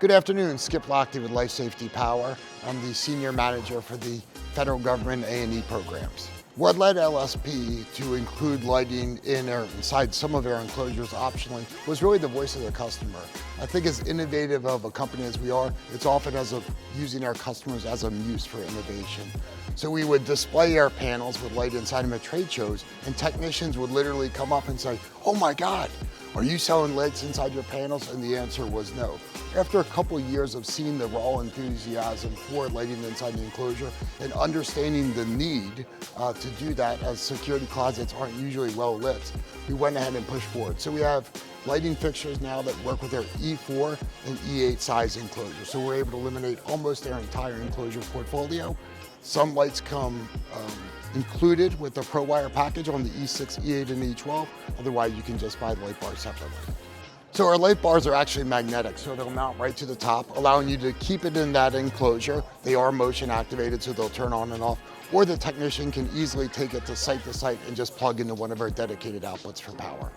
Good afternoon, Skip Lochte with LifeSafety Power. I'm the Senior Manager for the Federal Government A&E programs. What led LSP to include lighting inside some of our enclosures optionally was really the voice of the customer. I think as innovative of a company as we are, it's often using our customers as a muse for innovation. So we would display our panels with light inside them at trade shows, and technicians would literally come up and say, "Oh my God, are you selling lights inside your panels?" And the answer was no. After a couple of years of seeing the raw enthusiasm for lighting inside the enclosure and understanding the need to do that, as security closets aren't usually well lit, we went ahead and pushed forward. So we have lighting fixtures now that work with our E4 and E8 size enclosures. So we're able to eliminate almost our entire enclosure portfolio. Some lights come included with the ProWire package on the E6, E8, and E12. Otherwise, you can just buy the light bar separately. So our light bars are actually magnetic, so they'll mount right to the top, allowing you to keep it in that enclosure. They are motion activated, so they'll turn on and off, or the technician can easily take it to site and just plug into one of our dedicated outlets for power.